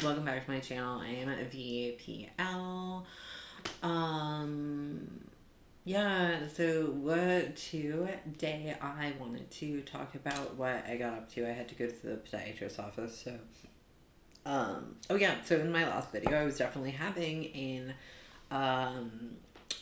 Welcome back to my channel. I am at VPL. Yeah, so today I wanted to talk about what I got up to. I had to go to the podiatrist's office, so oh yeah, so in my last video I was definitely having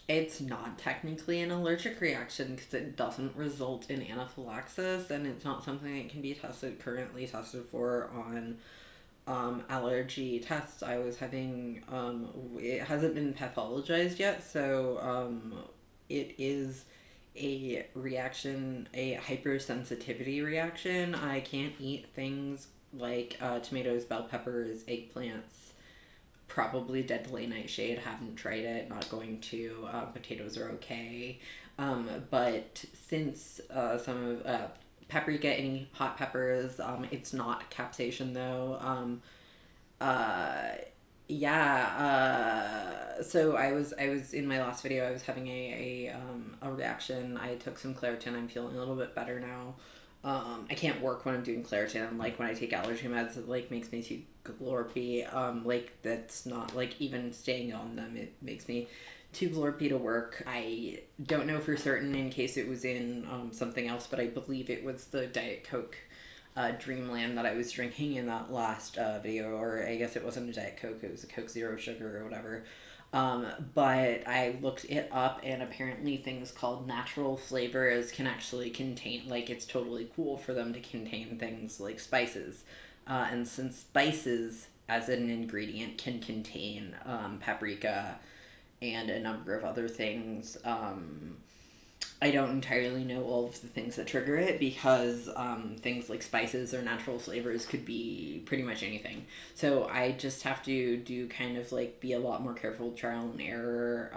it's not technically an allergic reaction because it doesn't result in anaphylaxis, and it's not something that can be currently tested for on allergy tests. I was having it hasn't been pathologized yet, so it is a reaction, a hypersensitivity reaction. I can't eat things like tomatoes, bell peppers, eggplants, probably dead delay nightshade. Haven't tried it, not going to. Potatoes are okay, but since some of paprika, any hot peppers, it's not capsaicin though. Uh, yeah. So I was in my last video. I was having a reaction. I took some Claritin. I'm feeling a little bit better now. I can't work when I'm doing Claritin. Like when I take allergy meds, it like makes me too glorpy. Like that's not like even staying on them. It makes me too glorpy to work. I don't know for certain in case it was in something else, but I believe it was the Diet Coke Dreamland that I was drinking in that last video, or I guess it wasn't a Diet Coke, it was a Coke Zero Sugar or whatever. But I looked it up, and apparently things called natural flavors can actually contain, like, it's totally cool for them to contain things like spices. And since spices as an ingredient can contain paprika and a number of other things, I don't entirely know all of the things that trigger it because things like spices or natural flavors could be pretty much anything. So I just have to do kind of like be a lot more careful, trial and error.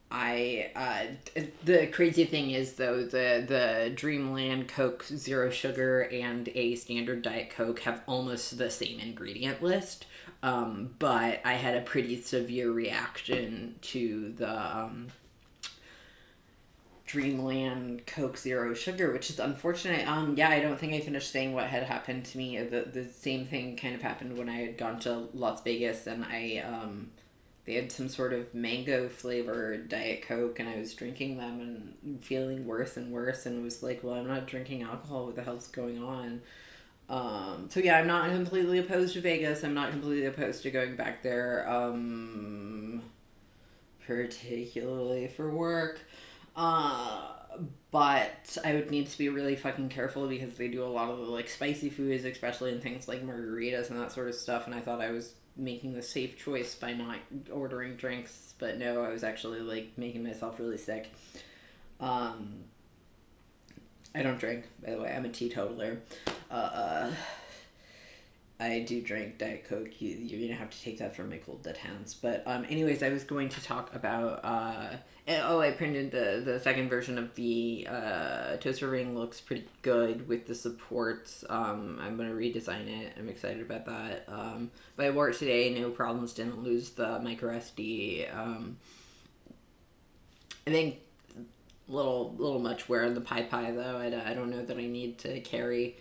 The crazy thing is though, the Dreamland Coke Zero Sugar and a standard Diet Coke have almost the same ingredient list. But I had a pretty severe reaction to the Dreamland Coke Zero Sugar, which is unfortunate. Yeah, I don't think I finished saying what had happened to me. The same thing kind of happened when I had gone to Las Vegas, and they had some sort of mango flavored Diet Coke, and I was drinking them and feeling worse and worse, and was like, well, I'm not drinking alcohol. What the hell's going on? So yeah, I'm not completely opposed to Vegas. I'm not completely opposed to going back there. Particularly for work. Uh, but I would need to be really fucking careful because they do a lot of the like spicy foods, especially in things like margaritas and that sort of stuff. And I thought I was making the safe choice by not ordering drinks, but no, I was actually like making myself really sick. Um, I don't drink, by the way. I'm a teetotaler. Uh, I do drink Diet Coke. You're gonna have to take that from my cold dead hands. But anyways, I was going to talk about. I printed the second version of the toaster ring. Looks pretty good with the supports. I'm gonna redesign it. I'm excited about that. But I wore it today. No problems. Didn't lose the micro SD. I think little much wear in the Pi though. I don't know that I need to carry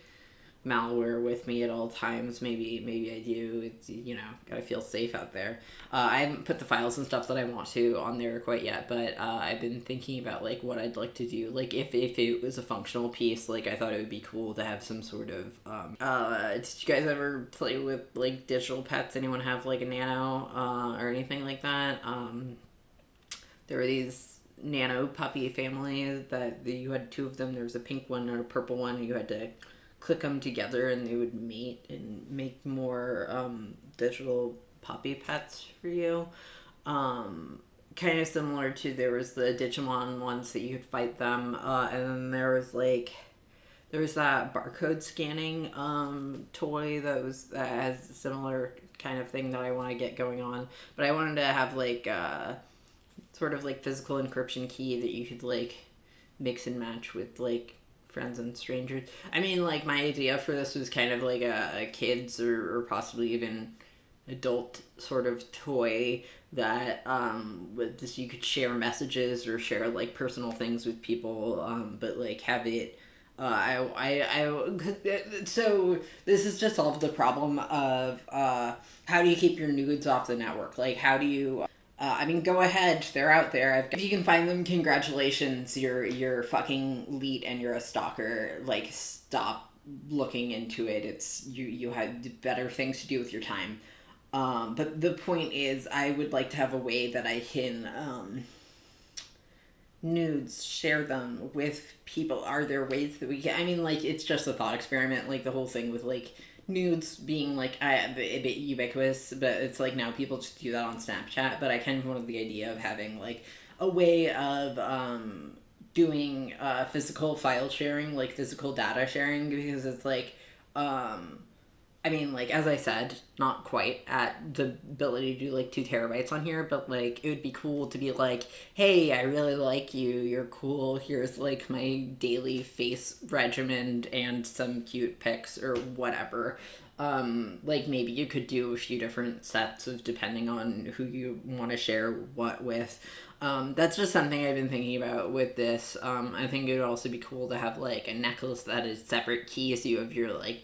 malware with me at all times. Maybe I do. It's, gotta feel safe out there. I haven't put the files and stuff that I want to on there quite yet, but I've been thinking about like what I'd like to do. Like if it was a functional piece, like I thought it would be cool to have some sort of did you guys ever play with like digital pets? Anyone have like a Nano or anything like that? There were these Nano puppy families that you had two of them. There was a pink one and a purple one. You had to click them together and they would mate and make more digital puppy pets for you. Kind of similar to, there was the Digimon ones that you could fight them, and then there was that barcode scanning toy that has a similar kind of thing that I want to get going on. But I wanted to have like sort of like physical encryption key that you could like mix and match with like friends and strangers. I mean, like, my idea for this was kind of like a kids or possibly even adult sort of toy that with you could share messages or share like personal things with people, but like have it So this is just solve the problem of how do you keep your nudes off the network? Like, how do you? I mean, go ahead. They're out there. If you can find them, congratulations. You're fucking elite and you're a stalker. Like, stop looking into it. It's you have better things to do with your time. But the point is, I would like to have a way that I can nudes, share them with people. Are there ways that we can? I mean, like, it's just a thought experiment. Like the whole thing with like nudes being like a bit ubiquitous, but it's like now people just do that on Snapchat. But I kind of wanted the idea of having like a way of doing physical file sharing, like physical data sharing, because it's like I mean, like, as I said, not quite at the ability to do like 2 terabytes on here, but like, it would be cool to be like, hey, I really like you, you're cool, here's like my daily face regimen and some cute pics or whatever. Like, maybe you could do a few different sets of depending on who you want to share what with. That's just something I've been thinking about with this. I think it would also be cool to have like a necklace that is separate keys. So you have your like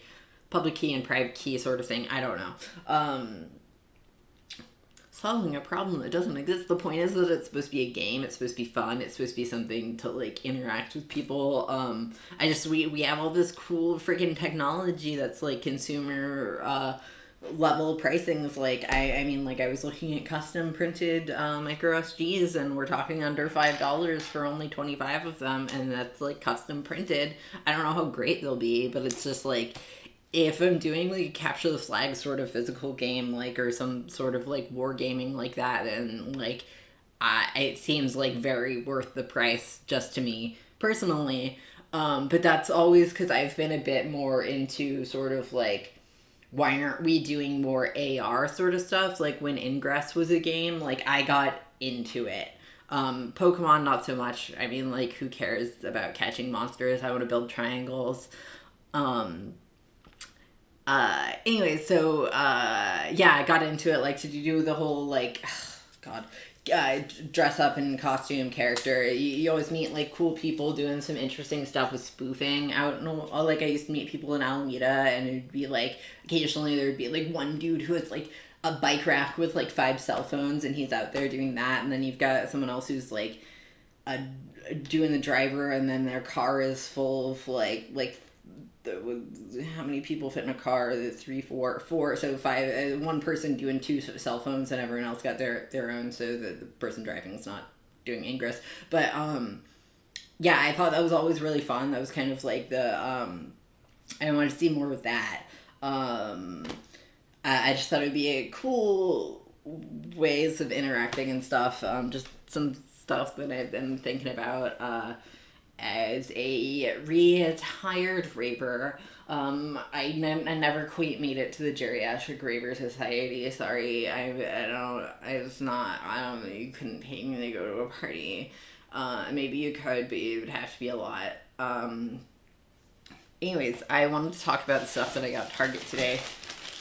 public key and private key sort of thing. I don't know. Solving a problem that doesn't exist. The point is that it's supposed to be a game. It's supposed to be fun. It's supposed to be something to like interact with people. We have all this cool freaking technology that's like consumer level pricings. Like I mean, like I was looking at custom printed micro SDs, and we're talking under $5 for only 25 of them, and that's like custom printed. I don't know how great they'll be, but it's just like, if I'm doing like a capture the flag sort of physical game, like, or some sort of like war gaming like that, and like it seems like very worth the price just to me personally. But that's always because I've been a bit more into sort of like, why aren't we doing more AR sort of stuff? Like when Ingress was a game, like I got into it. Pokemon, not so much. I mean, like, who cares about catching monsters? I want to build triangles. Um, anyway, so yeah, I got into it, like, to do the whole like god, dress up in costume character. You always meet like cool people doing some interesting stuff with spoofing out. Like, I used to meet people in Alameda, and it'd be like occasionally there'd be like one dude who was like a bike rack with like 5 cell phones, and he's out there doing that. And then you've got someone else who's like a doing the driver, and then their car is full of like how many people fit in a car? 3, 4, 4, so 5. One person doing 2 cell phones, and everyone else got their own, so the person driving is not doing Ingress. But yeah, I thought that was always really fun. That was kind of like the I wanted to see more of that. I just thought it would be a cool ways of interacting and stuff. Just some stuff that I've been thinking about. As a retired raver, I never quite made it to the Geriatric Raver Society. Sorry, you couldn't pay me to go to a party. Maybe you could, but it would have to be a lot. Anyways, I wanted to talk about the stuff that I got at Target today,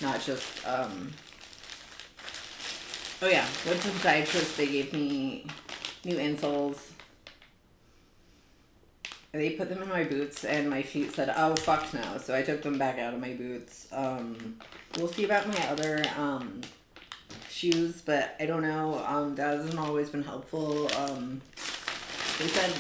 not just, oh yeah, what's the podiatrist? They gave me new insoles. They put them in my boots, and my feet said, oh, fuck no. So I took them back out of my boots. We'll see about my other shoes, but I don't know. That hasn't always been helpful. They said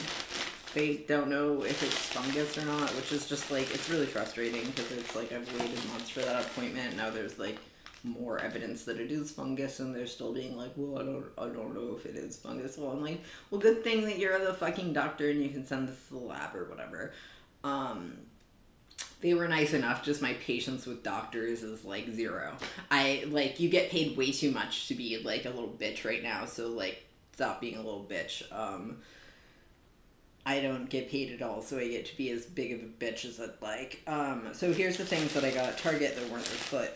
they don't know if it's fungus or not, which is just like, it's really frustrating because it's like I've waited months for that appointment. Now there's like more evidence that it is fungus, and they're still being like, well, I don't know if it is fungus. Well, I'm like, well, good thing that you're the fucking doctor and you can send this to the lab or whatever. They were nice enough, just my patience with doctors is like 0. You get paid way too much to be like a little bitch right now, so like, stop being a little bitch. I don't get paid at all, so I get to be as big of a bitch as I'd like. So here's the things that I got at Target that weren't this foot.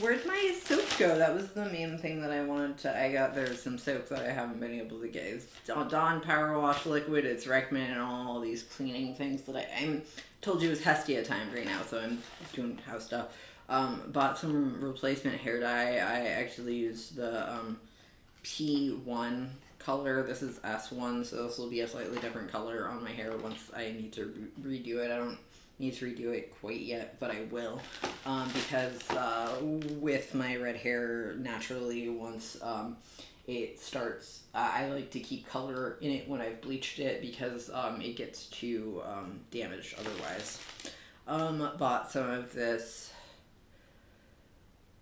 Where'd my soap go? That was the main thing that I wanted to... there's some soap that I haven't been able to get. It's Dawn Power Wash Liquid. It's recommended on all these cleaning things that I'm told you it was Hestia time right now, so I'm doing house stuff. Bought some replacement hair dye. I actually used the P1 color. This is S1, so this will be a slightly different color on my hair once I need to redo it. I don't need to redo it quite yet, but I will, because with my red hair, naturally, once it starts, I like to keep color in it when I've bleached it, because it gets too damaged otherwise. Bought some of this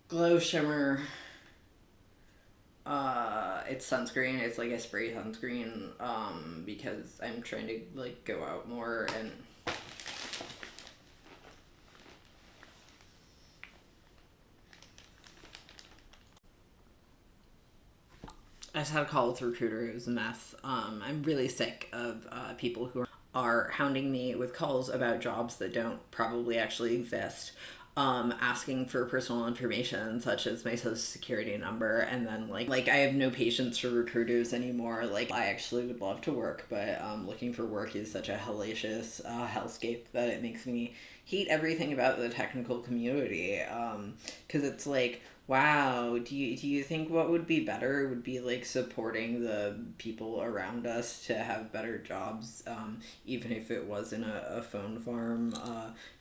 Glow Shimmer. It's sunscreen. It's like a spray sunscreen, because I'm trying to like go out more, and I just had a call with a recruiter. It was a mess. I'm really sick of people who are hounding me with calls about jobs that don't probably actually exist. Asking for personal information such as my social security number, and then like I have no patience for recruiters anymore. Like, I actually would love to work, but looking for work is such a hellacious hellscape that it makes me hate everything about the technical community. Because it's like, wow, do you think what would be better would be like supporting the people around us to have better jobs, even if it was in a phone farm?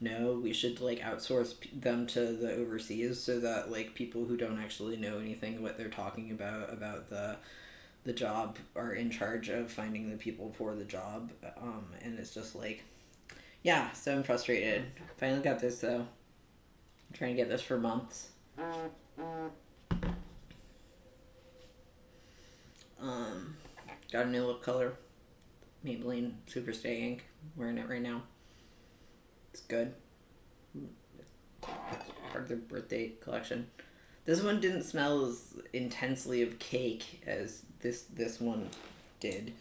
No, we should like outsource them to the overseas, so that like people who don't actually know anything what they're talking about the job are in charge of finding the people for the job. And it's just like, yeah, so I'm frustrated. Finally got this though. I'm trying to get this for months. Got a new lip color. Maybelline Super Stay Ink. Wearing it right now. It's good. Part of their birthday collection. This one didn't smell as intensely of cake as this one did.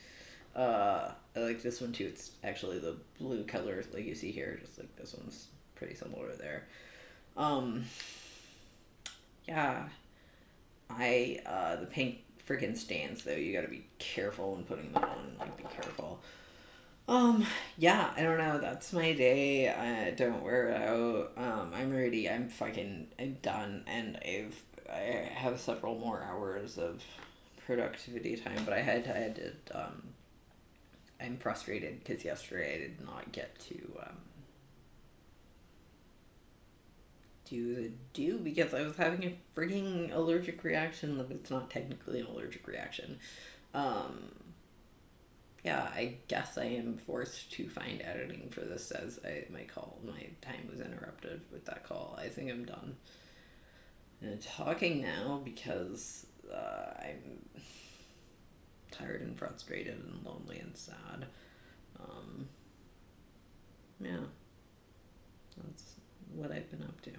I like this one too. It's actually the blue color like you see here, just like this one's pretty similar there. Yeah. The pink freaking stains though, you gotta be careful when putting them on, like be careful. Yeah, I don't know, that's my day. I don't wear it out. I'm ready, I'm done, and I have several more hours of productivity time, but I had to, I'm frustrated because yesterday I did not get to, do the do because I was having a freaking allergic reaction. It's not technically an allergic reaction. Um, yeah, I guess I am forced to find editing for this as my time was interrupted with that call. I think I'm done talking now because I'm tired and frustrated and lonely and sad. Um, yeah, that's what I've been up to.